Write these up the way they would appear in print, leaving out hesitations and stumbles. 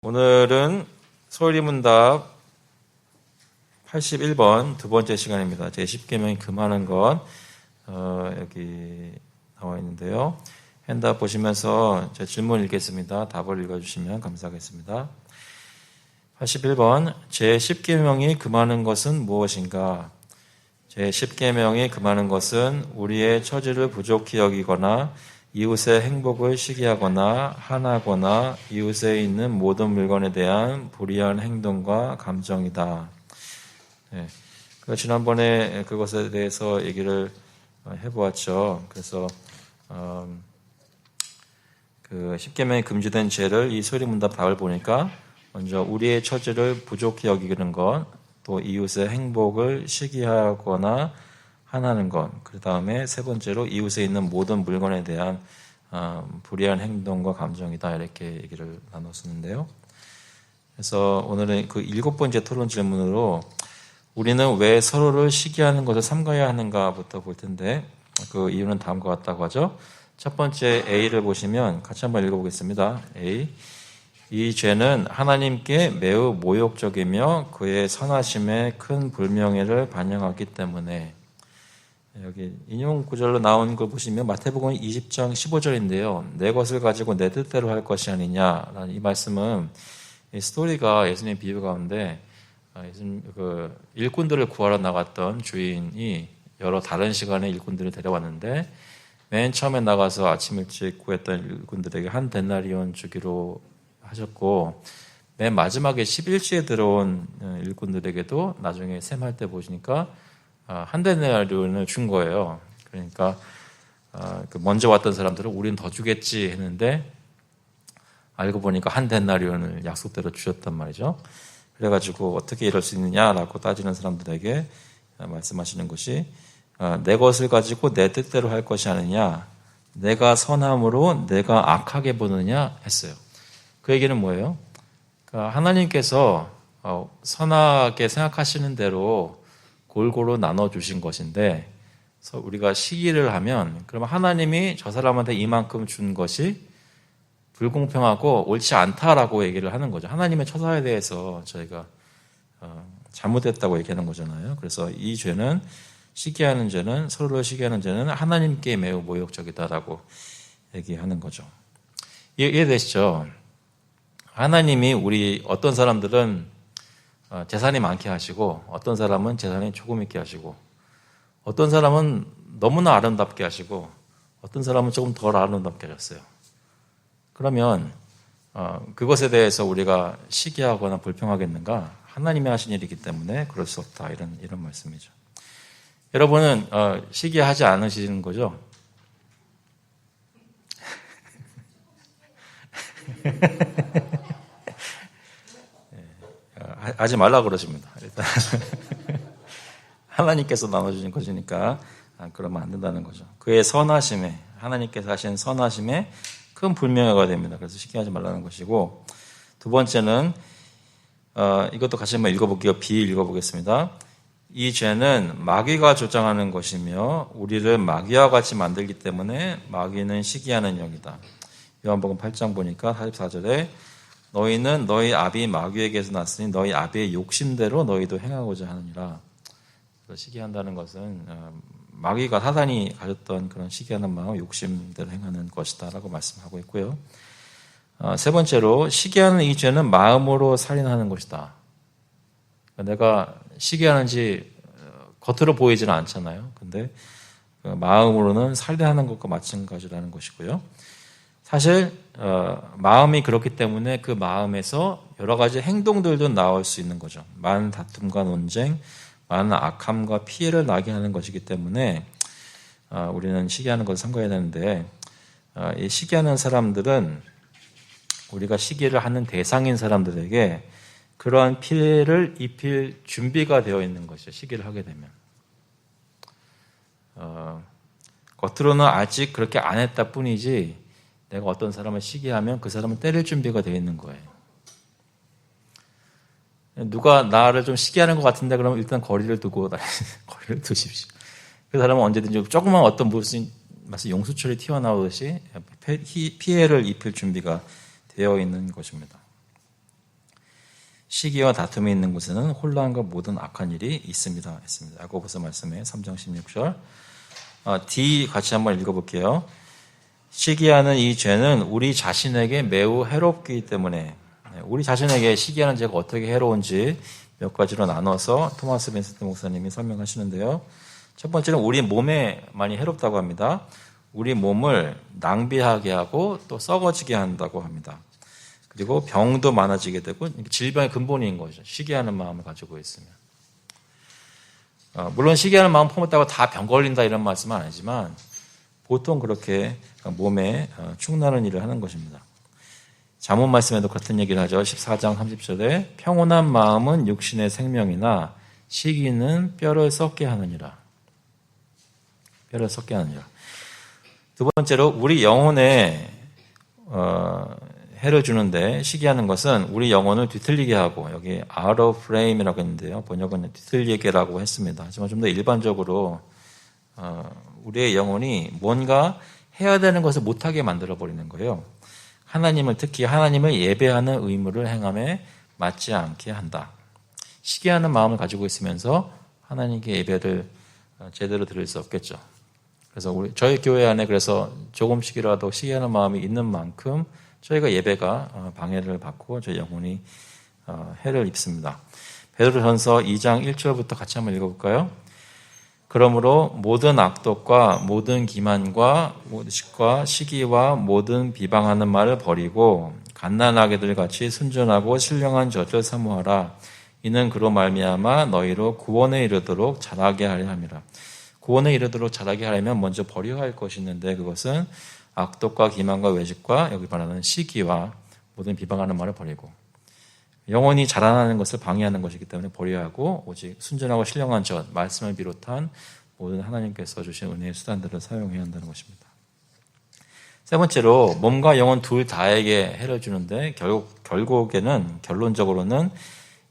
오늘은 소리문답 81번 두 번째 시간입니다. 제10계명이 금하는 것 여기 나와 있는데요. 핸드아웃 보시면서 제 질문 읽겠습니다. 답을 읽어주시면 감사하겠습니다. 81번 제10계명이 금하는 것은 무엇인가? 제10계명이 금하는 것은 우리의 처지를 부족히 여기거나 이웃의 행복을 시기하거나 한하거나 이웃에 있는 모든 물건에 대한 불의한 행동과 감정이다. 네. 지난번에 그것에 대해서 얘기를 해보았죠. 그래서 그 10계명이 금지된 죄를 이 소리문답 답을 보니까 먼저 우리의 처지를 부족히 여기는 것, 또 이웃의 행복을 시기하거나 하나는 것, 그 다음에 세 번째로 이웃에 있는 모든 물건에 대한 불의한 행동과 감정이다, 이렇게 얘기를 나눴었는데요. 그래서 오늘은 그 7번째 토론 질문으로 우리는 왜 서로를 시기하는 것을 삼가야 하는가부터 볼 텐데, 그 이유는 다음과 같다고 하죠. 첫 번째 A를 보시면 같이 한번 읽어보겠습니다. A. 이 죄는 하나님께 매우 모욕적이며 그의 선하심에 큰 불명예를 반영하기 때문에, 여기 인용 구절로 나온 걸 보시면 마태복음 20장 15절인데요. 내 것을 가지고 내 뜻대로 할 것이 아니냐라는 이 말씀은 이 스토리가 예수님의 비유 가운데 예수님 그 일꾼들을 구하러 나갔던 주인이 여러 다른 시간에 일꾼들을 데려왔는데 맨 처음에 나가서 아침 일찍 구했던 일꾼들에게 한 데나리온 주기로 하셨고 맨 마지막에 11지에 들어온 일꾼들에게도 나중에 셈할 때 보시니까 한 데나리온을 준 거예요. 그러니까 먼저 왔던 사람들은 우리는 더 주겠지 했는데 알고 보니까 한 데나리온을 약속대로 주셨단 말이죠. 그래가지고 어떻게 이럴 수 있느냐라고 따지는 사람들에게 말씀하시는 것이 내 것을 가지고 내 뜻대로 할 것이 아니냐, 내가 선함으로 내가 악하게 보느냐 했어요. 그 얘기는 뭐예요? 그러니까 하나님께서 선하게 생각하시는 대로 골고루 나눠주신 것인데, 그래서 우리가 시기를 하면 그러면 하나님이 저 사람한테 이만큼 준 것이 불공평하고 옳지 않다라고 얘기를 하는 거죠. 하나님의 처사에 대해서 저희가 잘못했다고 얘기하는 거잖아요. 그래서 이 죄는, 시기하는 죄는, 서로를 시기하는 죄는 하나님께 매우 모욕적이다라고 얘기하는 거죠. 이해되시죠? 하나님이 우리 어떤 사람들은 재산이 많게 하시고 어떤 사람은 재산이 조금 있게 하시고 어떤 사람은 너무나 아름답게 하시고 어떤 사람은 조금 덜 아름답게 하셨어요. 그러면 그것에 대해서 우리가 시기하거나 불평하겠는가? 하나님이 하신 일이기 때문에 그럴 수 없다, 이런 말씀이죠. 여러분은 시기하지 않으시는 거죠? 하지 말라 그러십니다. 일단 하나님께서 나눠주신 것이니까 그러면 안 된다는 거죠. 그의 선하심에, 하나님께서 하신 선하심에 큰 불명예가 됩니다. 그래서 시기하지 말라는 것이고, 두 번째는 이것도 같이 한번 읽어볼게요. B 읽어보겠습니다. 이 죄는 마귀가 조장하는 것이며 우리를 마귀와 같이 만들기 때문에 마귀는 시기하는 영이다. 요한복음 8장 보니까 44절에 너희는 너희 아비 마귀에게서 났으니 너희 아비의 욕심대로 너희도 행하고자 하느니라. 시기한다는 것은 마귀가, 사단이 가졌던 그런 시기하는 마음, 욕심대로 행하는 것이다 라고 말씀하고 있고요. 세 번째로 시기하는 이 죄는 마음으로 살인하는 것이다. 내가 시기하는지 겉으로 보이지는 않잖아요. 근데 마음으로는 살인하는 것과 마찬가지라는 것이고요. 사실 마음이 그렇기 때문에 그 마음에서 여러 가지 행동들도 나올 수 있는 거죠. 많은 다툼과 논쟁, 많은 악함과 피해를 나게 하는 것이기 때문에 우리는 시기하는 것을 삼가야 되는데, 이 시기하는 사람들은 우리가 시기를 하는 대상인 사람들에게 그러한 피해를 입힐 준비가 되어 있는 것이죠. 시기를 하게 되면 겉으로는 아직 그렇게 안 했다 뿐이지 내가 어떤 사람을 시기하면 그 사람을 때릴 준비가 되어 있는 거예요. 누가 나를 좀 시기하는 것 같은데 그러면 일단 거리를 두십시오. 그 사람은 언제든지 조그만 어떤 무슨 용수철이 튀어나오듯이 피해를 입힐 준비가 되어 있는 것입니다. 시기와 다툼이 있는 곳에는 혼란과 모든 악한 일이 있습니다. 했습니다. 야고보서 말씀에 3장 16절. D 같이 한번 읽어볼게요. 시기하는 이 죄는 우리 자신에게 매우 해롭기 때문에, 우리 자신에게 시기하는 죄가 어떻게 해로운지 몇 가지로 나눠서 토마스 빈센트 목사님이 설명하시는데요. 첫 번째는 우리 몸에 많이 해롭다고 합니다. 우리 몸을 낭비하게 하고 또 썩어지게 한다고 합니다. 그리고 병도 많아지게 되고 질병의 근본인 거죠. 시기하는 마음을 가지고 있으면. 물론 시기하는 마음 품었다고 다 병 걸린다 이런 말씀은 아니지만 보통 그렇게 몸에 축나는 일을 하는 것입니다. 잠언 말씀에도 같은 얘기를 하죠. 14장 30절에 평온한 마음은 육신의 생명이나 시기는 뼈를 썩게 하느니라. 뼈를 썩게 하느니라. 두 번째로 우리 영혼에 해를 주는데 시기하는 것은 우리 영혼을 뒤틀리게 하고, 여기 out of frame이라고 했는데요. 번역은 뒤틀리게라고 했습니다. 하지만 좀 더 일반적으로 우리의 영혼이 뭔가 해야 되는 것을 못하게 만들어버리는 거예요. 특히 하나님을 예배하는 의무를 행함에 맞지 않게 한다. 시기하는 마음을 가지고 있으면서 하나님께 예배를 제대로 드릴 수 없겠죠. 그래서 저희 교회 안에 그래서 조금씩이라도 시기하는 마음이 있는 만큼 저희가 예배가 방해를 받고 저희 영혼이 해를 입습니다. 베드로전서 2장 1절부터 같이 한번 읽어볼까요? 그러므로 모든 악독과 모든 기만과 시기와 모든 비방하는 말을 버리고 갓난아기들 같이 순전하고 신령한 젖을 사모하라. 이는 그로 말미암아 너희로 구원에 이르도록 자라게 하려 함이라. 구원에 이르도록 자라게 하려면 먼저 버려야 할 것이 있는데 그것은 악독과 기만과 외식과 여기 말하는 시기와 모든 비방하는 말을 버리고 영혼이 자라나는 것을 방해하는 것이기 때문에 버려야 하고 오직 순전하고 신령한 젖, 말씀을 비롯한 모든 하나님께서 주신 은혜의 수단들을 사용해야 한다는 것입니다. 세 번째로 몸과 영혼 둘 다에게 해를 주는데 결론적으로는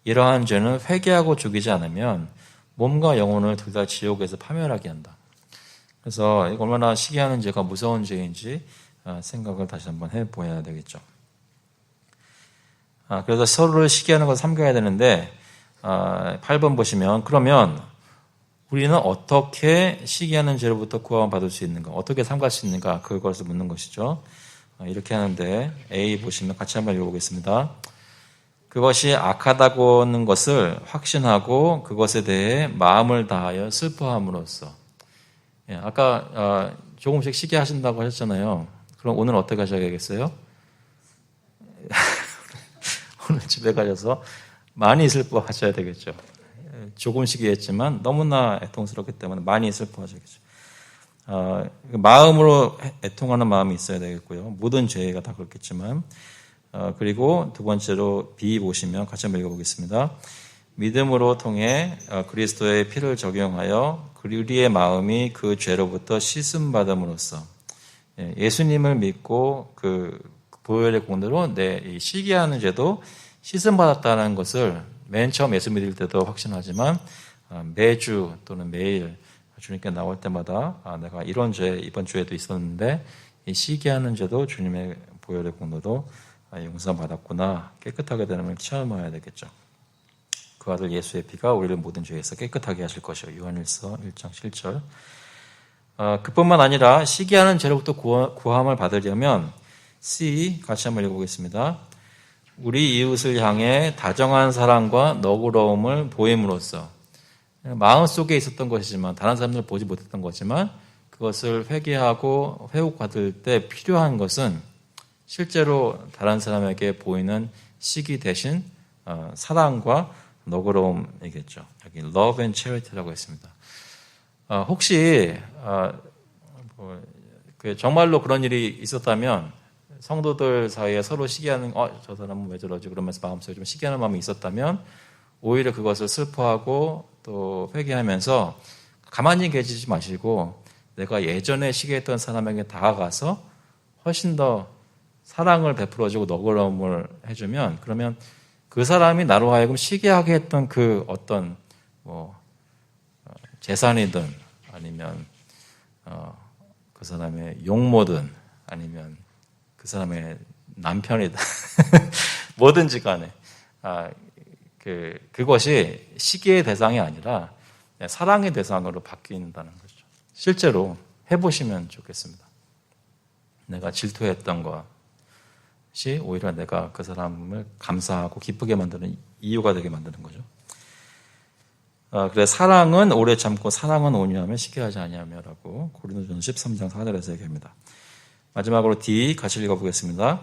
이러한 죄는 회개하고 죽이지 않으면 몸과 영혼을 둘 다 지옥에서 파멸하게 한다. 그래서 얼마나 시기하는 죄가 무서운 죄인지 생각을 다시 한번 해보아야 되겠죠. 그래서 서로를 시기하는 것을 삼가야 되는데 8번 보시면 그러면 우리는 어떻게 시기하는 죄로부터 구원 받을 수 있는가, 어떻게 삼갈 수 있는가, 그것을 묻는 것이죠. 이렇게 하는데 A 보시면 같이 한번 읽어보겠습니다. 그것이 악하다고 하는 것을 확신하고 그것에 대해 마음을 다하여 슬퍼함으로써. 아까 조금씩 시기하신다고 하셨잖아요. 그럼 오늘 어떻게 하셔야겠어요? 오늘 집에 가셔서 많이 슬퍼하셔야 되겠죠. 조금씩이었지만 너무나 애통스럽기 때문에 많이 슬퍼하셔야겠죠. 마음으로 애통하는 마음이 있어야 되겠고요. 모든 죄가 다 그렇겠지만. 그리고 두 번째로 B 보시면 같이 한번 읽어보겠습니다. 믿음으로 통해 그리스도의 피를 적용하여 우리의 마음이 그 죄로부터 씻음받음으로써 예수님을 믿고 그 보혈의 공로로 내 시기하는 죄도 씻음받았다는 것을 맨 처음 예수 믿을 때도 확신하지만 매주 또는 매일 주님께 나올 때마다 내가 이런 죄 이번 주에도 있었는데 이 시기하는 죄도 주님의 보혈의 공로로 용서받았구나, 깨끗하게 되는 걸 체험해야 되겠죠. 그 아들 예수의 피가 우리를 모든 죄에서 깨끗하게 하실 것이요. 요한일서 1장 7절. 그뿐만 아니라 시기하는 죄로부터 구함을 받으려면 C 같이 한번 읽어보겠습니다. 우리 이웃을 향해 다정한 사랑과 너그러움을 보임으로써 마음속에 있었던 것이지만 다른 사람들 보지 못했던 거지만 그것을 회개하고 회복받을 때 필요한 것은 실제로 다른 사람에게 보이는 시기 대신 사랑과 너그러움이겠죠. 여기 love and charity라고 했습니다. 혹시 정말로 그런 일이 있었다면 성도들 사이에 서로 시기하는 저 사람은 왜 저러지 그러면서 마음속에 좀 시기하는 마음이 있었다면 오히려 그것을 슬퍼하고 또 회개하면서 가만히 계시지 마시고 내가 예전에 시기했던 사람에게 다가가서 훨씬 더 사랑을 베풀어주고 너그러움을 해주면 그러면 그 사람이 나로 하여금 시기하게 했던 그 어떤 재산이든 아니면 그 사람의 용모든 아니면 그 사람의 남편이든 뭐든지 간에 그것이 시기의 대상이 아니라 사랑의 대상으로 바뀐다는 거죠. 실제로 해보시면 좋겠습니다. 내가 질투했던 것이 오히려 내가 그 사람을 감사하고 기쁘게 만드는 이유가 되게 만드는 거죠. 그래 사랑은 오래 참고 사랑은 온유하며 시기하지 아니하며라고 고린도전서 13장 4절에서 얘기합니다. 마지막으로 D 같이 읽어보겠습니다.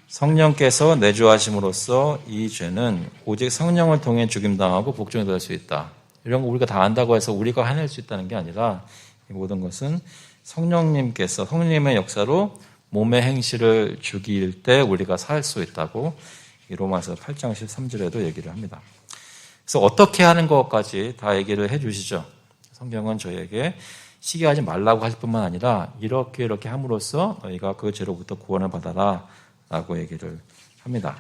성령께서 내주하심으로써 이 죄는 오직 성령을 통해 죽임당하고 복종이 될 수 있다. 이런 거 우리가 다 안다고 해서 우리가 해낼 수 있다는 게 아니라 이 모든 것은 성령님께서 성령님의 역사로 몸의 행실을 죽일 때 우리가 살 수 있다고 이 로마서 8장 13절에도 얘기를 합니다. 그래서 어떻게 하는 것까지 다 얘기를 해 주시죠. 성경은 저희에게 시기하지 말라고 하실 뿐만 아니라 이렇게 함으로써 너희가 그 죄로부터 구원을 받아라 라고 얘기를 합니다.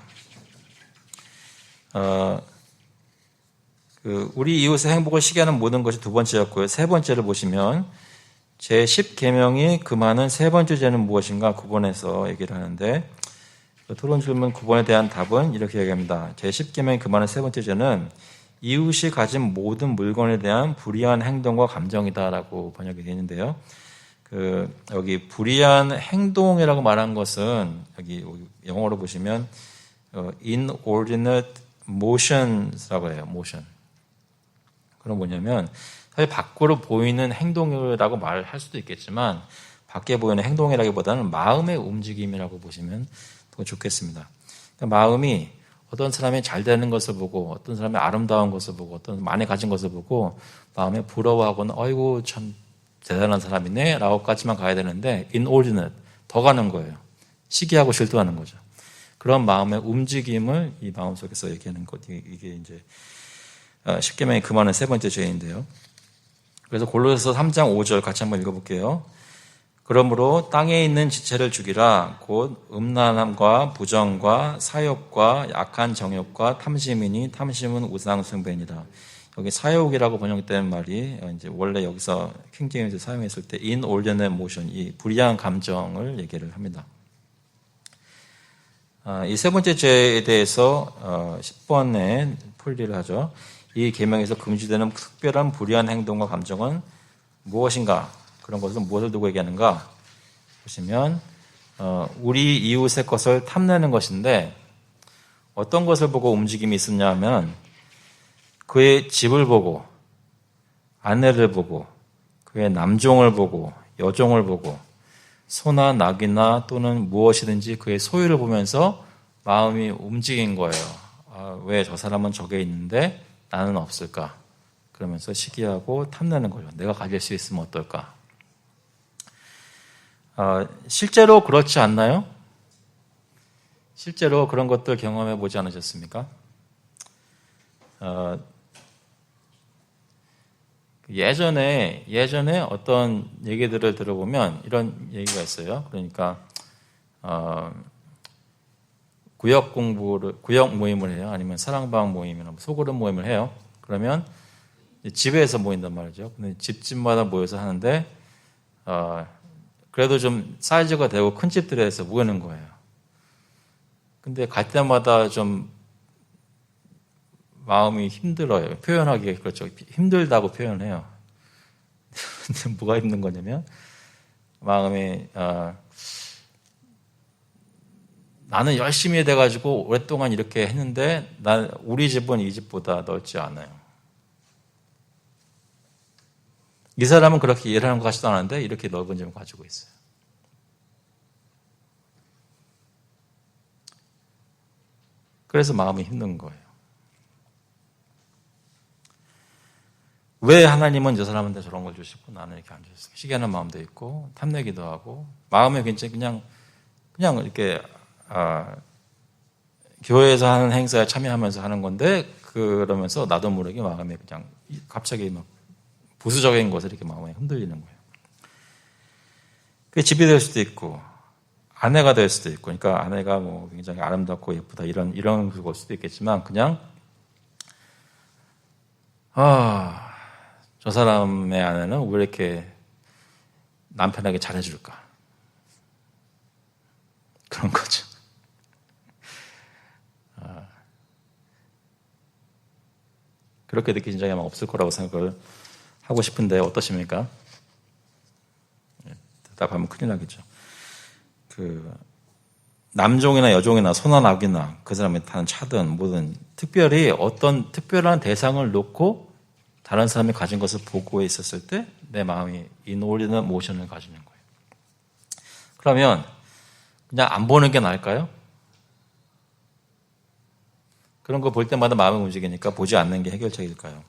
우리 이웃의 행복을 시기하는 모든 것이 두 번째였고요. 세 번째를 보시면 제10계명이 금하는 세 번째 죄는 무엇인가 9번에서 얘기를 하는데 토론 질문 9번에 대한 답은 이렇게 얘기합니다. 제10계명이 금하는 세 번째 죄는 이웃이 가진 모든 물건에 대한 불의한 행동과 감정이다라고 번역이 되어 있는데요. 여기 불의한 행동이라고 말한 것은 여기 영어로 보시면 inordinate motions라고 해요. motion. 그럼 뭐냐면 사실 밖으로 보이는 행동이라고 말할 수도 있겠지만 밖에 보이는 행동이라기보다는 마음의 움직임이라고 보시면 더 좋겠습니다. 그러니까 마음이 어떤 사람이 잘 되는 것을 보고 어떤 사람이 아름다운 것을 보고 어떤 많이 가진 것을 보고 마음에 부러워하고는 어이구 참 대단한 사람이네 라고까지만 가야 되는데 inordinate 더 가는 거예요. 시기하고 질투하는 거죠. 그런 마음의 움직임을 이 마음속에서 얘기하는 것 이게 이제 10계명이 금하는 세 번째 죄인데요. 그래서 골로새서 3장 5절 같이 한번 읽어볼게요. 그러므로 땅에 있는 지체를 죽이라 곧 음란함과 부정과 사욕과 약한 정욕과 탐심이니 탐심은 우상 숭배니라. 여기 사욕이라고 번역된 말이 이제 원래 여기서 킹제임스 사용했을 때 inordinate motion, 이 불이한 감정을 얘기를 합니다. 이 세 번째 죄에 대해서 10번에 풀이를 하죠. 이 계명에서 금지되는 특별한 불의한 행동과 감정은 무엇인가? 그런 것은 무엇을 두고 얘기하는가? 보시면 우리 이웃의 것을 탐내는 것인데 어떤 것을 보고 움직임이 있었냐 하면 그의 집을 보고 아내를 보고 그의 남종을 보고 여종을 보고 소나 낙이나 또는 무엇이든지 그의 소유를 보면서 마음이 움직인 거예요. 왜 저 사람은 저게 있는데 나는 없을까? 그러면서 시기하고 탐내는 거죠. 내가 가질 수 있으면 어떨까? 실제로 그렇지 않나요? 실제로 그런 것들 경험해 보지 않으셨습니까? 예전에 어떤 얘기들을 들어보면 이런 얘기가 있어요. 그러니까 구역 모임을 해요. 아니면 사랑방 모임이나 소그룹 모임을 해요. 그러면 집에서 모인단 말이죠. 근데 집집마다 모여서 하는데 그래도 좀 사이즈가 되고 큰 집들에서 모이는 거예요. 근데 갈 때마다 좀 마음이 힘들어요. 표현하기 그렇죠. 힘들다고 표현해요. 근데 뭐가 힘든 거냐면 마음이 나는 열심히 돼가지고 오랫동안 이렇게 했는데 우리 집은 이 집보다 넓지 않아요. 이 사람은 그렇게 일을 하는 것 같지도 않은데 이렇게 넓은 집을 가지고 있어요. 그래서 마음이 힘든 거예요. 왜 하나님은 저 사람한테 저런 걸 주시고 나는 이렇게 안 주셨을까? 시기하는 마음도 있고 탐내기도 하고 마음에 굉장히 그냥 이렇게 교회에서 하는 행사에 참여하면서 하는 건데 그러면서 나도 모르게 마음에 그냥 갑자기 막 부수적인 것을 이렇게 마음에 흔들리는 거예요. 그게 집이 될 수도 있고 아내가 될 수도 있고, 그러니까 아내가 뭐 굉장히 아름답고 예쁘다 이런 걸 수도 있겠지만 그냥 저 사람의 아내는 왜 이렇게 남편에게 잘해줄까? 그런 거죠. 그렇게 느끼신 적이 아마 없을 거라고 생각을 하고 싶은데 어떠십니까? 대답하면 큰일 나겠죠. 남종이나 여종이나 소나 낙이나 그 사람이 타는 차든 뭐든 특별히 어떤 특별한 대상을 놓고 다른 사람이 가진 것을 보고 있었을 때 내 마음이 인올리는 모션을 가지는 거예요. 그러면 그냥 안 보는 게 나을까요? 그런 거 볼 때마다 마음이 움직이니까 보지 않는 게 해결책일까요?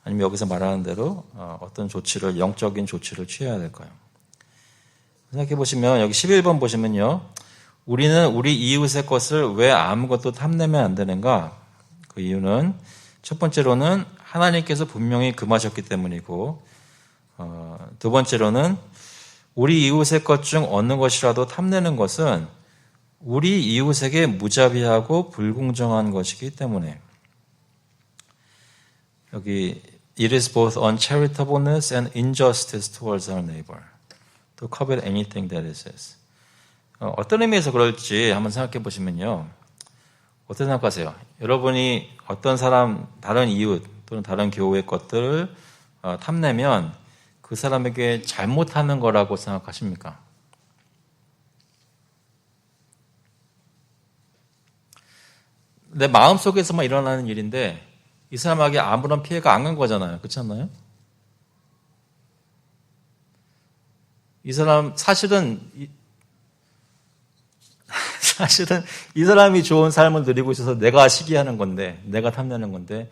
아니면 여기서 말하는 대로 어떤 조치를, 영적인 조치를 취해야 될까요? 생각해 보시면 여기 11번 보시면요. 우리는 우리 이웃의 것을 왜 아무것도 탐내면 안 되는가? 그 이유는 첫 번째로는 하나님께서 분명히 금하셨기 때문이고 두 번째로는 우리 이웃의 것 중 어느 것이라도 탐내는 것은 우리 이웃에게 무자비하고 불공정한 것이기 때문에 여기 It is both uncharitableness and injustice towards our neighbor to covet anything that is his. 어떤 의미에서 그럴지 한번 생각해 보시면요. 어떻게 생각하세요? 여러분이 어떤 사람, 다른 이웃 또는 다른 교우의 것들을 탐내면 그 사람에게 잘못하는 거라고 생각하십니까? 내 마음속에서만 일어나는 일인데 이 사람에게 아무런 피해가 안 간 거잖아요. 그렇지 않나요? 이 사람 사실은 이 사람이 좋은 삶을 누리고 있어서 내가 시기하는 건데, 내가 탐내는 건데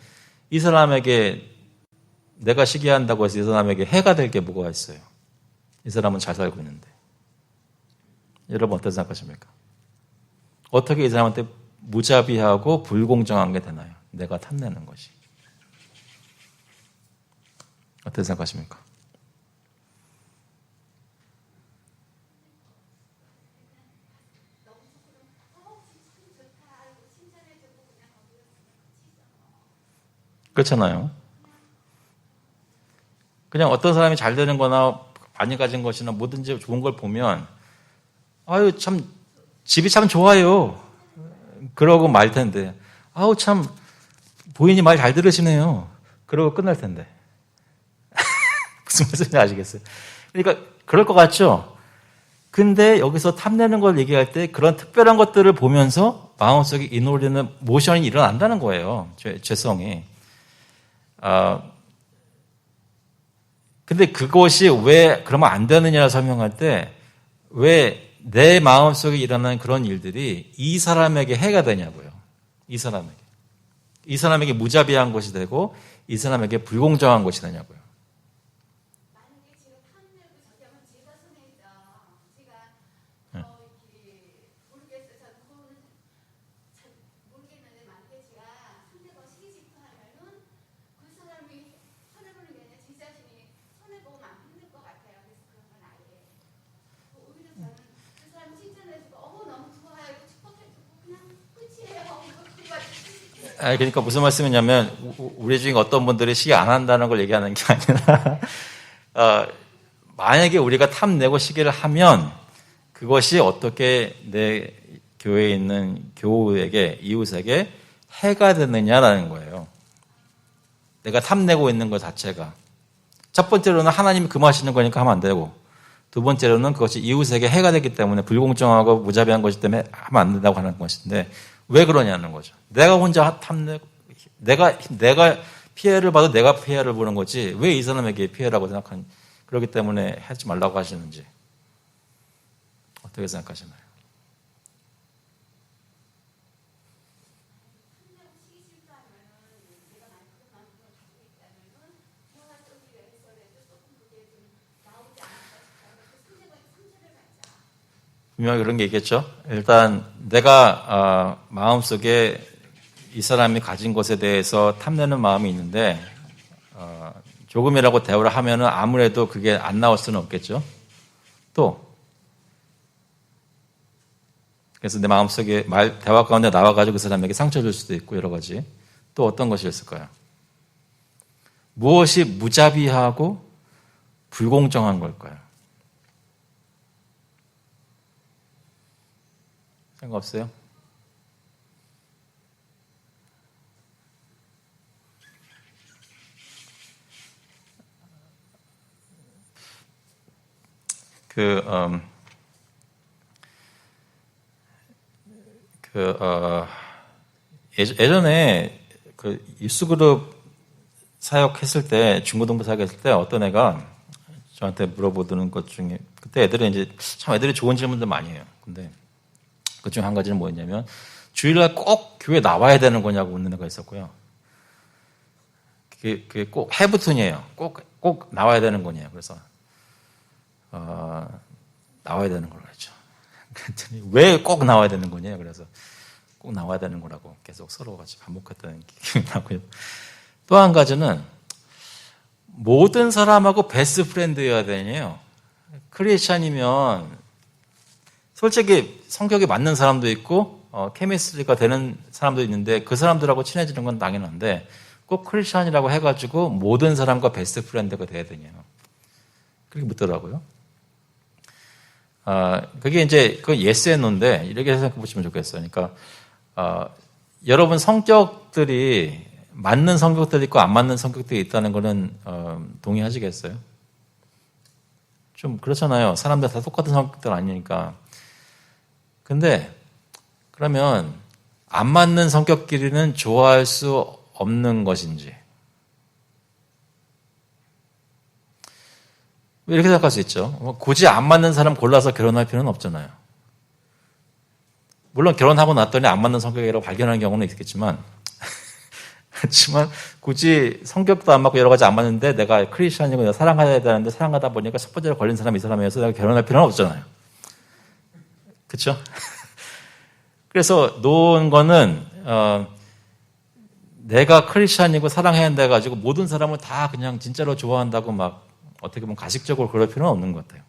이 사람에게 내가 시기한다고 해서 이 사람에게 해가 될 게 뭐가 있어요? 이 사람은 잘 살고 있는데. 여러분 어떻게 생각하십니까? 어떻게 이 사람한테 무자비하고 불공정한 게 되나요? 내가 탐내는 것이. 어떻게 생각하십니까? 그렇잖아요. 그냥 어떤 사람이 잘 되는 거나 많이 가진 것이나 뭐든지 좋은 걸 보면 아유 참 집이 참 좋아요. 그러고 말 텐데 아우 참 부인이 말 잘 들으시네요. 그러고 끝날 텐데. 무슨 말씀인지 아시겠어요? 그러니까 그럴 것 같죠? 근데 여기서 탐내는 걸 얘기할 때 그런 특별한 것들을 보면서 마음속에 인올리는 모션이 일어난다는 거예요. 죄성이. 근데 그것이 왜 그러면 안 되느냐를 설명할 때 왜 내 마음속에 일어나는 그런 일들이 이 사람에게 해가 되냐고요. 이 사람에게 무자비한 것이 되고 이 사람에게 불공정한 것이 되냐고요. 그러니까 무슨 말씀이냐면 우리 중에 어떤 분들이 시기 안 한다는 걸 얘기하는 게 아니라 만약에 우리가 탐내고 시기를 하면 그것이 어떻게 내 교회에 있는 교우에게 이웃에게 해가 되느냐라는 거예요. 내가 탐내고 있는 것 자체가. 첫 번째로는 하나님이 금하시는 거니까 하면 안 되고 두 번째로는 그것이 이웃에게 해가 되기 때문에 불공정하고 무자비한 것이기 때문에 하면 안 된다고 하는 것인데 왜 그러냐는 거죠. 내가 혼자 탐내고 내가 피해를 봐도 내가 피해를 보는 거지 왜 이 사람에게 피해라고 생각하는 그렇기 때문에 하지 말라고 하시는지 어떻게 생각하시나요? 분명히 그런 게 있겠죠. 일단 내가 마음속에 이 사람이 가진 것에 대해서 탐내는 마음이 있는데 조금이라고 대화를 하면은 아무래도 그게 안 나올 수는 없겠죠. 또 그래서 내 마음속에 대화 가운데 나와가지고 그 사람에게 상처 줄 수도 있고 여러 가지. 또 어떤 것이 있을까요? 무엇이 무자비하고 불공정한 걸까요? 생각 없어요? 예전에 유스그룹 사역했을 때, 중고등부 사역했을 때 어떤 애가 저한테 물어보는 것 중에, 그때 애들이 좋은 질문들 많이 해요. 근데 그 중에 한 가지는 뭐였냐면, 주일날 꼭 교회 나와야 되는 거냐고 묻는 애가 있었고요. 그게 꼭 해부턴이에요. 꼭 나와야 되는 거냐요. 그래서, 나와야 되는 걸로 했죠. 그랬더니 왜 꼭 나와야 되는 거냐요. 그래서 꼭 나와야 되는 거라고 계속 서로 같이 반복했던 기억이 나고요. 또 한 가지는 모든 사람하고 베스트 프렌드여야 되네요. 크리스찬이면 솔직히 성격이 맞는 사람도 있고 케미스트리가 되는 사람도 있는데 그 사람들하고 친해지는 건 당연한데 꼭 크리스찬이라고 해가지고 모든 사람과 베스트 프렌드가 돼야 되냐. 그렇게 묻더라고요. 그게 이제 그 yes and no인데 이렇게 생각해 보시면 좋겠어요. 그러니까 여러분 성격들이 맞는 성격들이 있고 안 맞는 성격들이 있다는 거는 동의하시겠어요? 좀 그렇잖아요. 사람들 다 똑같은 성격들 아니니까. 근데 그러면 안 맞는 성격끼리는 좋아할 수 없는 것인지. 이렇게 생각할 수 있죠. 굳이 안 맞는 사람 골라서 결혼할 필요는 없잖아요. 물론 결혼하고 났더니 안 맞는 성격이라고 발견하는 경우는 있겠지만 그렇지만 굳이 성격도 안 맞고 여러 가지 안 맞는데 내가 크리스천이고 내가 사랑해야 되는데 사랑하다 보니까 첫 번째로 걸린 사람이 이 사람이어서 내가 결혼할 필요는 없잖아요. 그렇죠? 그래서 놓은 거는 내가 크리스천이고 사랑해야 한다 해가지고 모든 사람을 다 그냥 진짜로 좋아한다고 막 어떻게 보면 가식적으로 그럴 필요는 없는 것 같아요.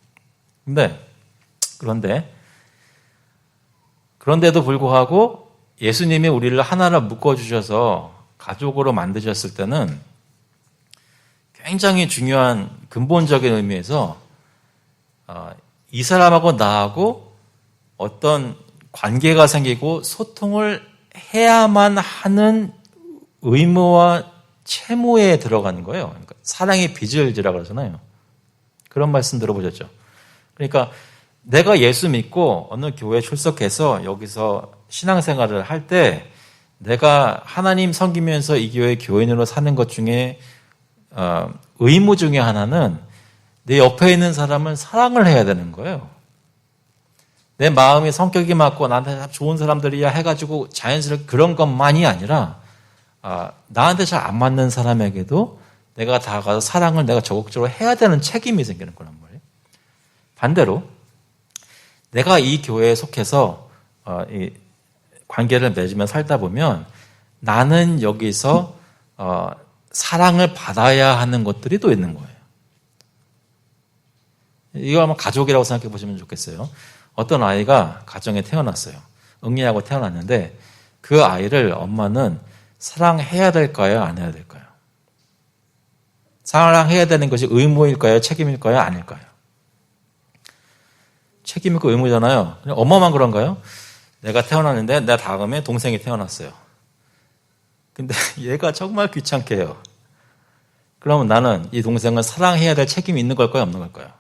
그런데도 불구하고 예수님이 우리를 하나로 묶어주셔서 가족으로 만드셨을 때는 굉장히 중요한 근본적인 의미에서 이 사람하고 나하고 어떤 관계가 생기고 소통을 해야만 하는 의무와 채무에 들어가는 거예요. 그러니까 사랑의 빚을 지라 그러잖아요. 그런 말씀 들어보셨죠? 그러니까 내가 예수 믿고 어느 교회에 출석해서 여기서 신앙생활을 할 때 내가 하나님 섬기면서 이 교회 교인으로 사는 것 중에 의무 중에 하나는 내 옆에 있는 사람을 사랑을 해야 되는 거예요. 내 마음이 성격이 맞고 나한테 좋은 사람들이야 해가지고 자연스럽게 그런 것만이 아니라 나한테 잘 안 맞는 사람에게도 내가 다가가서 사랑을 내가 적극적으로 해야 되는 책임이 생기는 거란 말이에요. 반대로 내가 이 교회에 속해서 이 관계를 맺으며 살다 보면 나는 여기서 사랑을 받아야 하는 것들이 또 있는 거예요. 이거 아마 가족이라고 생각해 보시면 좋겠어요. 어떤 아이가 가정에 태어났어요. 응애하고 태어났는데 그 아이를 엄마는 사랑해야 될까요? 안 해야 될까요? 사랑해야 되는 것이 의무일까요? 책임일까요? 아닐까요? 책임이고 의무잖아요. 엄마만 그런가요? 내가 태어났는데 내 다음에 동생이 태어났어요. 근데 얘가 정말 귀찮게 해요. 그러면 나는 이 동생을 사랑해야 될 책임이 있는 걸까요? 없는 걸까요?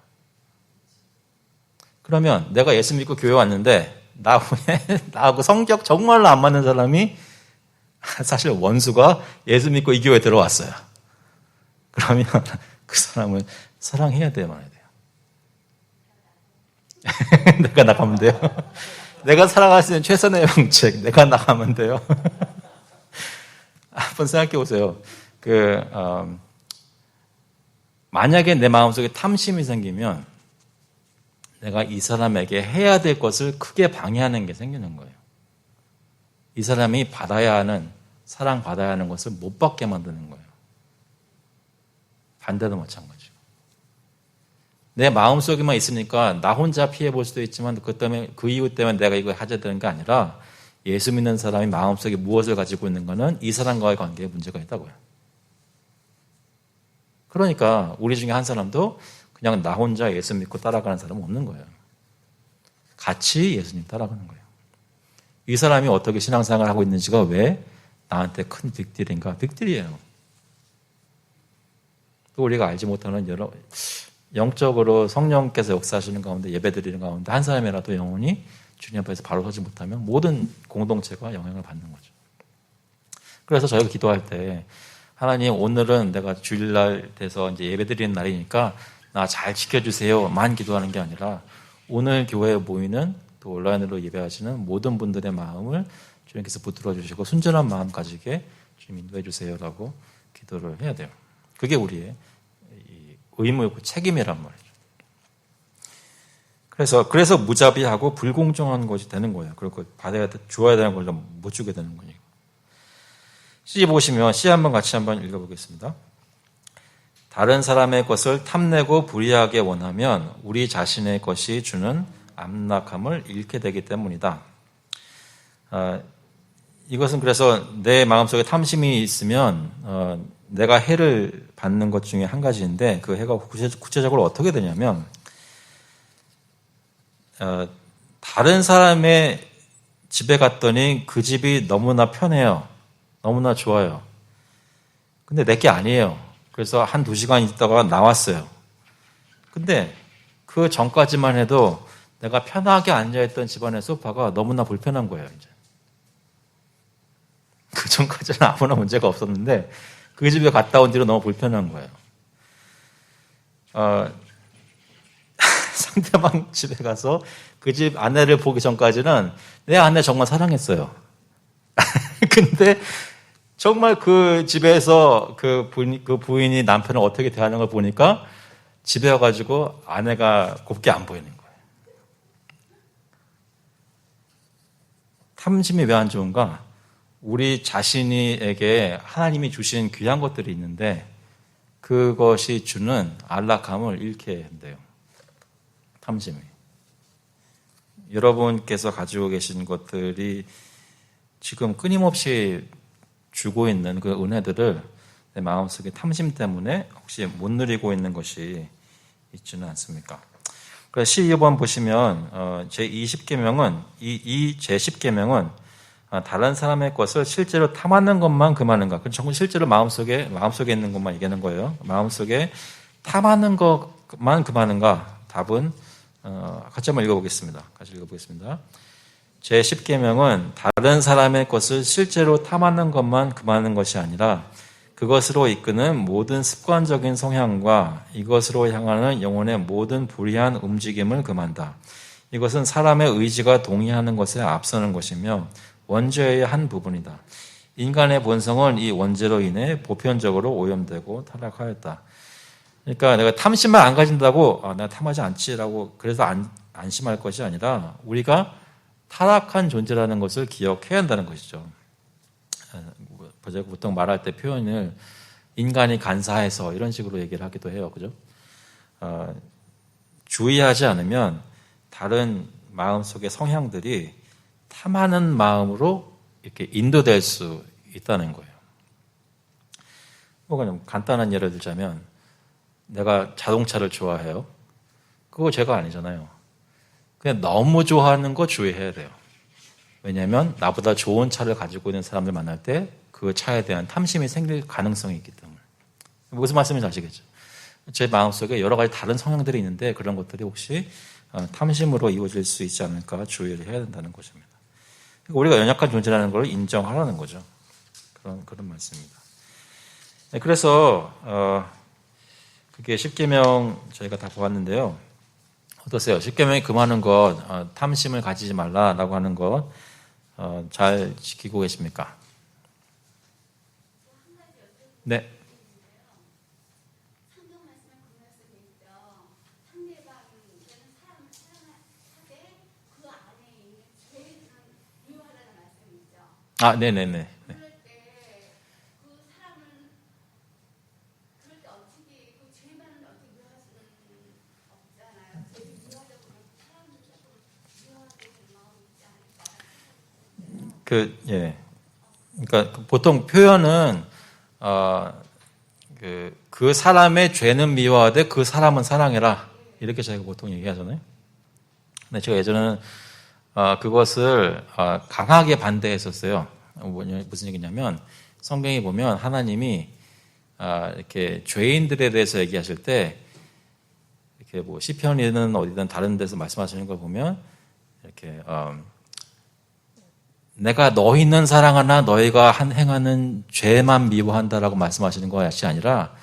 그러면 내가 예수 믿고 교회 왔는데 나하고 성격 정말로 안 맞는 사람이 사실 원수가 예수 믿고 이 교회에 들어왔어요. 그러면 그 사람을 사랑해야 돼요, 말아야 돼요? 내가 나가면 돼요? 내가 살아갈 수 있는 최선의 방책, 내가 나가면 돼요? 한번 생각해 보세요. 만약에 내 마음속에 탐심이 생기면 내가 이 사람에게 해야 될 것을 크게 방해하는 게 생기는 거예요. 이 사람이 받아야 하는, 사랑받아야 하는 것을 못 받게 만드는 거예요. 반대도 마찬가지고. 내 마음속에만 있으니까 나 혼자 피해볼 수도 있지만 그 이유 때문에 내가 이걸 하자 되는 게 아니라 예수 믿는 사람이 마음속에 무엇을 가지고 있는 거는 이 사람과의 관계에 문제가 있다고요. 그러니까 우리 중에 한 사람도 그냥 나 혼자 예수 믿고 따라가는 사람은 없는 거예요. 같이 예수님 따라가는 거예요. 이 사람이 어떻게 신앙생활을 하고 있는지가 왜 나한테 큰 빅딜인가? 빅딜이에요. 또 우리가 알지 못하는 여러 영적으로 성령께서 역사하시는 가운데 예배드리는 가운데 한 사람이라도 영혼이 주님 앞에서 바로 서지 못하면 모든 공동체가 영향을 받는 거죠. 그래서 저희가 기도할 때 하나님 오늘은 내가 주일날 돼서 이제 예배드리는 날이니까 나 잘 지켜주세요만 기도하는 게 아니라 오늘 교회에 모이는 또 온라인으로 예배하시는 모든 분들의 마음을 주님께서 붙들어 주시고 순전한 마음 가지게 주님 인도해 주세요라고 기도를 해야 돼요. 그게 우리의 의무이고 책임이란 말이죠. 그래서 무자비하고 불공정한 것이 되는 거예요. 그리고 주어야 되는 걸 못 주게 되는 거니까. C 보시면 C 한번 같이 한번 읽어보겠습니다. 다른 사람의 것을 탐내고 불이하게 원하면 우리 자신의 것이 주는 안락함을 잃게 되기 때문이다. 이것은 그래서 내 마음속에 탐심이 있으면 내가 해를 받는 것 중에 한 가지인데 그 해가 구체적으로 어떻게 되냐면 다른 사람의 집에 갔더니 그 집이 너무나 편해요. 너무나 좋아요. 근데 내게 아니에요. 그래서 한 2시간 있다가 나왔어요. 근데 그 전까지만 해도 내가 편하게 앉아있던 집안의 소파가 너무나 불편한 거예요. 이제. 그 전까지는 아무나 문제가 없었는데 그 집에 갔다 온 뒤로 너무 불편한 거예요. 상대방 집에 가서 그 집 아내를 보기 전까지는 내 아내 정말 사랑했어요. 근데 정말 그 집에서 그 부인이 남편을 어떻게 대하는 걸 보니까 집에 와가지고 아내가 곱게 안 보이는 거예요. 탐심이 왜 안 좋은가? 우리 자신에게 하나님이 주신 귀한 것들이 있는데 그것이 주는 안락함을 잃게 한대요. 탐심이. 여러분께서 가지고 계신 것들이 지금 끊임없이 주고 있는 그 은혜들을 내 마음속에 탐심 때문에 혹시 못 누리고 있는 것이 있지는 않습니까? 그래서 12번 보시면 제20계명은 제10계명은 다른 사람의 것을 실제로 탐하는 것만 금하는가? 정말 실제로 마음속에 있는 것만 얘기하는 거예요. 마음속에 탐하는 것만 금하는가? 답은 같이 한번 읽어보겠습니다. 제10계명은 다른 사람의 것을 실제로 탐하는 것만 금하는 것이 아니라 그것으로 이끄는 모든 습관적인 성향과 이것으로 향하는 영혼의 모든 불의한 움직임을 금한다. 이것은 사람의 의지가 동의하는 것에 앞서는 것이며 원죄의 한 부분이다. 인간의 본성은 이 원죄로 인해 보편적으로 오염되고 타락하였다. 그러니까 내가 탐심만 안 가진다고 내가 탐하지 않지라고 그래서 안심할 것이 아니라 우리가 타락한 존재라는 것을 기억해야 한다는 것이죠. 보통 말할 때 표현을 인간이 간사해서 이런 식으로 얘기를 하기도 해요. 그죠? 주의하지 않으면 다른 마음속의 성향들이 탐하는 마음으로 이렇게 인도될 수 있다는 거예요. 뭐 그냥 간단한 예를 들자면 내가 자동차를 좋아해요. 그거 제가 아니잖아요. 그냥 너무 좋아하는 거 주의해야 돼요. 왜냐하면 나보다 좋은 차를 가지고 있는 사람들 만날 때 그 차에 대한 탐심이 생길 가능성이 있기 때문에. 무슨 말씀인지 아시겠죠? 제 마음속에 여러 가지 다른 성향들이 있는데 그런 것들이 혹시 탐심으로 이루어질 수 있지 않을까 주의를 해야 된다는 것입니다. 우리가 연약한 존재라는 걸 인정하라는 거죠. 그런 말씀입니다. 그래서 그게 10계명 저희가 다 보았는데요. 어떠세요? 10계명이 금하는 것, 탐심을 가지지 말라라고 하는 것 잘 지키고 계십니까? 네. 네네네. 그러니까 보통 표현은 그 사람의 죄는 미워하되 그 사람은 사랑해라 이렇게 저희가 보통 얘기하잖아요. 근데 제가 예전에는 그것을 강하게 반대했었어요. 무슨 얘기냐면 성경에 보면 하나님이 이렇게 죄인들에 대해서 얘기하실 때 이렇게 뭐 시편이든 어디든 다른 데서 말씀하시는 걸 보면 이렇게 내가 너희는 사랑하나 너희가 행하는 죄만 미워한다라고 말씀하시는 것이 아니라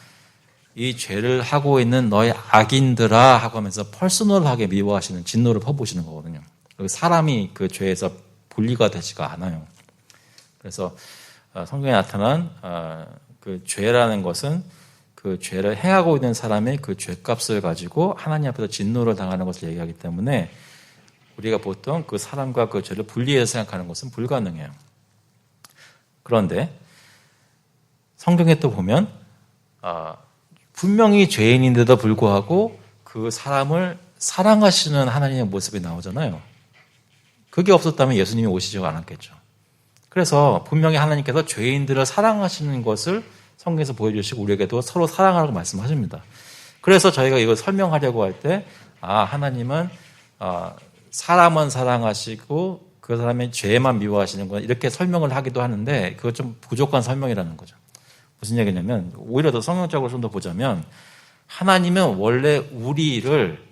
이 죄를 하고 있는 너희 악인들아 하고 하면서 퍼스널하게 미워하시는 진노를 퍼부으시는 거거든요. 사람이 그 죄에서 분리가 되지가 않아요. 그래서 성경에 나타난 그 죄라는 것은 그 죄를 행하고 있는 사람의 그 죄값을 가지고 하나님 앞에서 진노를 당하는 것을 얘기하기 때문에 우리가 보통 그 사람과 그 죄를 분리해서 생각하는 것은 불가능해요. 그런데 성경에 또 보면 분명히 죄인인데도 불구하고 그 사람을 사랑하시는 하나님의 모습이 나오잖아요. 그게 없었다면 예수님이 오시지 않았겠죠. 그래서 분명히 하나님께서 죄인들을 사랑하시는 것을 성경에서 보여주시고 우리에게도 서로 사랑하라고 말씀하십니다. 그래서 저희가 이걸 설명하려고 할 때 하나님은 사람은 사랑하시고 그 사람의 죄만 미워하시는 건 이렇게 설명을 하기도 하는데 그거 좀 부족한 설명이라는 거죠. 무슨 얘기냐면 오히려 더 성경적으로 좀 더 보자면 하나님은 원래 우리를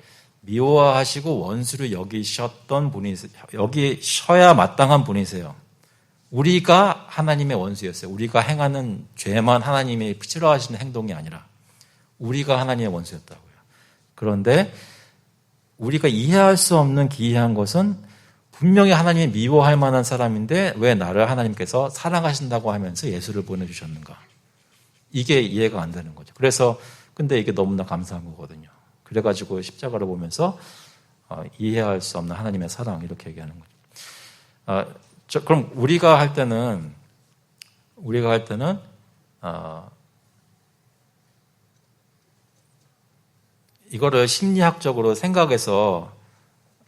미워하시고 원수를 여기셨던 분이세요. 여기셔야 마땅한 분이세요. 우리가 하나님의 원수였어요. 우리가 행하는 죄만 하나님이 싫어하시는 행동이 아니라 우리가 하나님의 원수였다고요. 그런데 우리가 이해할 수 없는 기이한 것은 분명히 하나님이 미워할 만한 사람인데 왜 나를 하나님께서 사랑하신다고 하면서 예수를 보내주셨는가. 이게 이해가 안 되는 거죠. 그래서 근데 이게 너무나 감사한 거거든요. 그래가지고 십자가를 보면서 이해할 수 없는 하나님의 사랑 이렇게 얘기하는 거죠. 그럼 우리가 할 때는 이거를 심리학적으로 생각해서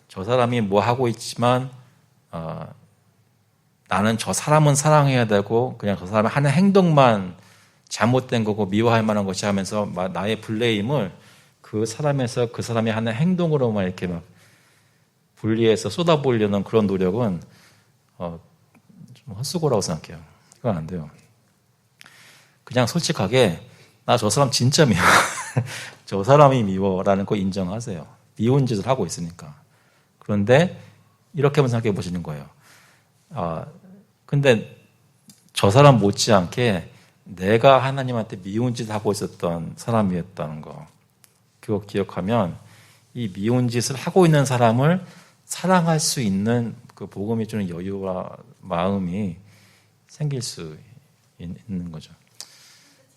저 사람이 뭐 하고 있지만 나는 저 사람은 사랑해야 되고 그냥 저 사람이 하는 행동만 잘못된 거고 미워할 만한 것이 하면서 나의 블레임을 그 사람에서 그 사람이 하는 행동으로만 이렇게 막 분리해서 쏟아부으려는 그런 노력은 좀 헛수고라고 생각해요. 그건 안 돼요. 그냥 솔직하게 나 저 사람 진짜 미워. 저 사람이 미워라는 거 인정하세요. 미운 짓을 하고 있으니까. 그런데 이렇게 한번 생각해 보시는 거예요. 근데 저 사람 못지않게 내가 하나님한테 미운 짓을 하고 있었던 사람이었다는 거. 그거 기억하면 이 미운 짓을 하고 있는 사람을 사랑할 수 있는 그 복음이 주는 여유와 마음이 생길 수 있는 거죠.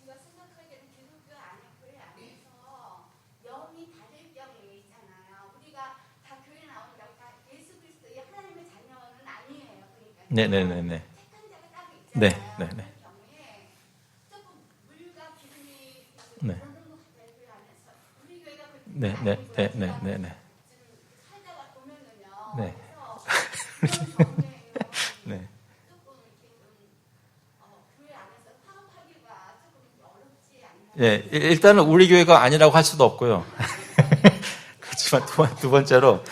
제가 생각하기에는 기독교 교회 안에서 영이 다를 경우에 있잖아요. 우리가 다 교회 나온다고 다 예수 그리스도의 하나님의 자녀는 아니에요. 그러니까 네네네네. 택한 자가 따로 있잖아요. 네네네. 그런 경우에 조금 물과 기름이 네. 교회 안에서 우리 교회가 네네네네네. 지금 살다가 보면은요. 네. 그래서 그런 경우에는 네. 조금 이렇게 좀 교회 안에서 파업하기가 조금 어렵지 않나요? 예, 일단은 우리 교회가 아니라고 할 수도 없고요. 그렇지만 두 번째로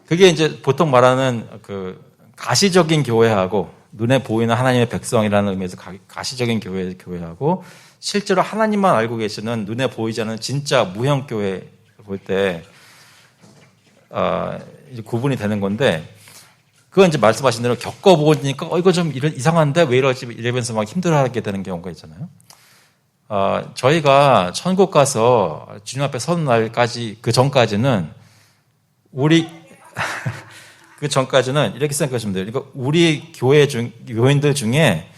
그게 이제 보통 말하는 그 가시적인 교회하고 눈에 보이는 하나님의 백성이라는 의미에서 가시적인 교회하고 실제로 하나님만 알고 계시는 눈에 보이지 않는 진짜 무형 교회 볼 때 이제 구분이 되는 건데 그건 이제 말씀하신 대로 겪어보니까 이거 좀 이상한데 왜 이러지 이러면서 막 힘들어하게 되는 경우가 있잖아요. 저희가 천국 가서 주님 앞에 서는 날까지 그 전까지는 이렇게 생각하시면 돼요. 그러니까 우리 교인들 중에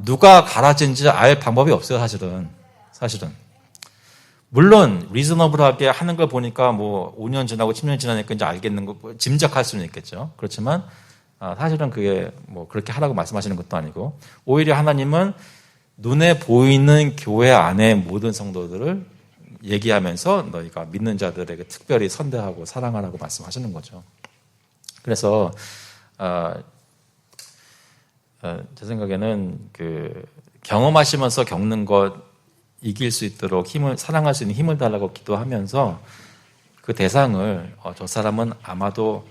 누가 가라진지 알 방법이 없어요, 사실은. 물론 리즈너블하게 하는 걸 보니까 뭐 5년 지나고 10년 지나니까 이제 알겠는 거 짐작할 수는 있겠죠. 그렇지만 사실은 그게 뭐 그렇게 하라고 말씀하시는 것도 아니고 오히려 하나님은 눈에 보이는 교회 안의 모든 성도들을 얘기하면서 너희가 믿는 자들에게 특별히 선대하고 사랑하라고 말씀하시는 거죠. 그래서 제 생각에는 그 경험하시면서 겪는 것 이길 수 있도록 사랑할 수 있는 힘을 달라고 기도하면서 그 대상을 저 사람은 아마도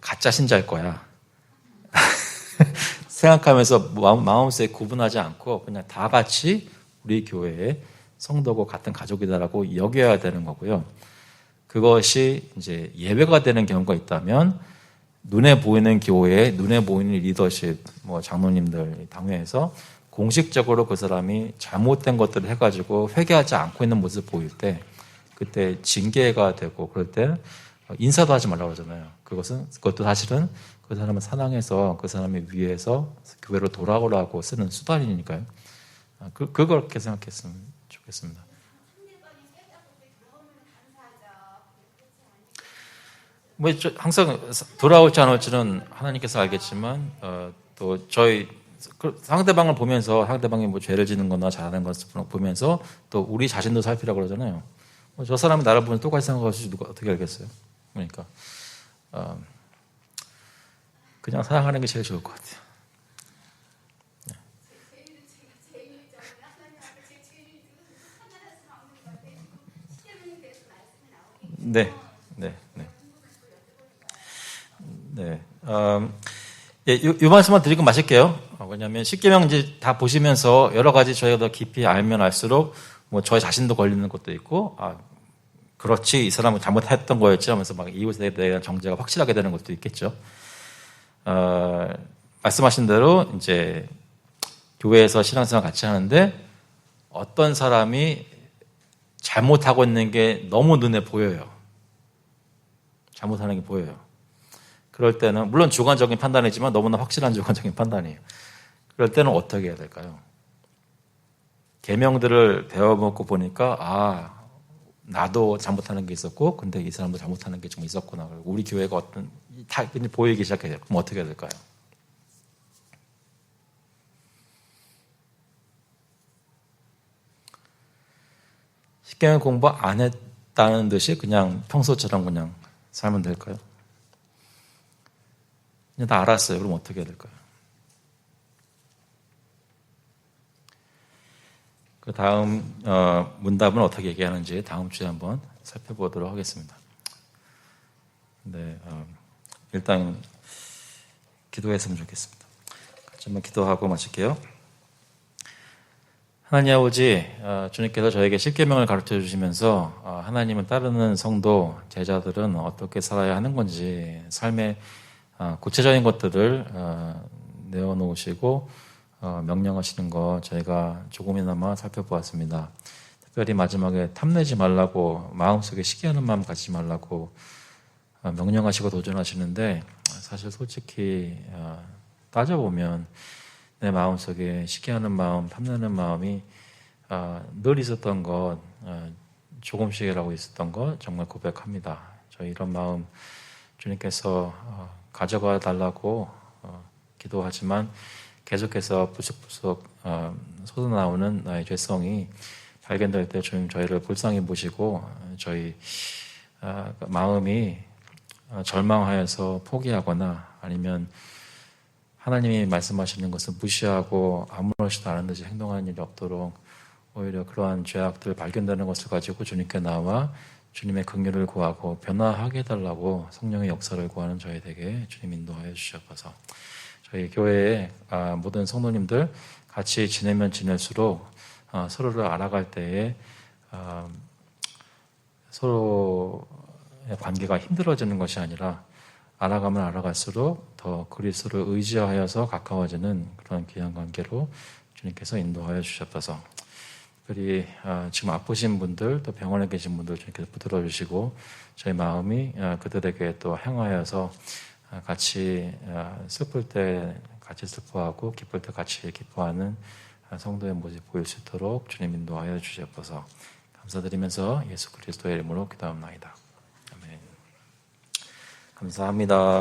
가짜 신자일 거야. 생각하면서 마음속에 구분하지 않고 그냥 다 같이 우리 교회에 성도고 같은 가족이다라고 여겨야 되는 거고요. 그것이 이제 예외가 되는 경우가 있다면 눈에 보이는 교회, 눈에 보이는 리더십, 뭐 장로님들 당회에서 공식적으로 그 사람이 잘못된 것들을 해가지고 회개하지 않고 있는 모습을 보일 때 그때 징계가 되고 그럴 때 인사도 하지 말라고 그러잖아요. 그것도 사실은 그 사람을 사랑해서 그 사람의 위해서 교회로 돌아오라고 쓰는 수단이니까요. 그렇게 생각했으면 좋겠습니다. 상대방이 깨닫고 돌아오면 감사하죠. 뭐 항상 돌아올지 안 올지는 하나님께서 알겠지만 또 저희 상대방을 보면서 상대방이 뭐 죄를 지는 거나 잘하는 것을 보면서 또 우리 자신도 살피라고 그러잖아요. 저 사람이 나를 보면 똑같이 생각할 수 누가 어떻게 알겠어요? 그러니까 그냥 사랑하는 게 제일 좋을 것 같아요. 네, 네, 네. 네. 이 말씀만 드리고 마실게요. 왜냐하면 십계명 이제 다 보시면서 여러 가지 저희가 더 깊이 알면 알수록 뭐 저희 자신도 걸리는 것도 있고, 그렇지 이 사람은 잘못했던 거였지 하면서 막 이웃에 대한 정죄가 확실하게 되는 것도 있겠죠. 말씀하신 대로 이제 교회에서 신앙생활 같이 하는데 어떤 사람이 잘못하고 있는 게 너무 눈에 보여요. 잘못하는 게 보여요. 그럴 때는 물론 주관적인 판단이지만 너무나 확실한 주관적인 판단이에요. 그럴 때는 어떻게 해야 될까요? 계명들을 배워먹고 보니까 나도 잘못하는 게 있었고 근데 이 사람도 잘못하는 게 좀 있었구나. 우리 교회가 어떤 다 보이기 시작해요. 그럼 어떻게 해야 될까요? 십계명 공부 안 했다는 듯이 그냥 평소처럼 그냥 살면 될까요? 그냥 다 알았어요. 그럼 어떻게 해야 될까요? 그 다음 문답은 어떻게 얘기하는지 다음 주에 한번 살펴보도록 하겠습니다. 네, 일단 기도했으면 좋겠습니다. 같이 한번 기도하고 마칠게요. 하나님 아버지, 주님께서 저에게 십계명을 가르쳐 주시면서 하나님을 따르는 성도, 제자들은 어떻게 살아야 하는 건지 삶의 구체적인 것들을 내어놓으시고 명령하시는 거 저희가 조금이나마 살펴보았습니다. 특별히 마지막에 탐내지 말라고 마음속에 시기하는 마음 갖지 말라고 명령하시고 도전하시는데 사실 솔직히 따져보면 내 마음속에 시기하는 마음, 탐내는 마음이 늘 있었던 것, 조금씩이라고 있었던 것 정말 고백합니다. 저희 이런 마음 주님께서 가져가 달라고 기도하지만 계속해서 부석부석 솟아나오는 나의 죄성이 발견될 때 주님 저희를 불쌍히 보시고 저희 마음이 절망하여서 포기하거나 아니면 하나님이 말씀하시는 것을 무시하고 아무렇지도 않은 듯이 행동하는 일이 없도록 오히려 그러한 죄악들 발견되는 것을 가지고 주님께 나와 주님의 긍휼을 구하고 변화하게 해달라고 성령의 역사를 구하는 저희에게 주님 인도하여 주시옵소서. 저희 교회의 모든 성도님들 같이 지내면 지낼수록 서로를 알아갈 때에 서로의 관계가 힘들어지는 것이 아니라 알아가면 알아갈수록 더 그리스도를 의지하여서 가까워지는 그런 귀한 관계로 주님께서 인도하여 주셨어서 특별히 지금 아프신 분들 또 병원에 계신 분들 주님께서 붙들어 주시고 저희 마음이 그들에게 또 향하여서 같이 슬플 때 같이 슬퍼하고 기쁠 때 같이 기뻐하는 성도의 모습 보일 수 있도록 주님 인도하여 주시옵소서. 감사드리면서 예수 그리스도의 이름으로 기도합나이다. 아멘. 감사합니다.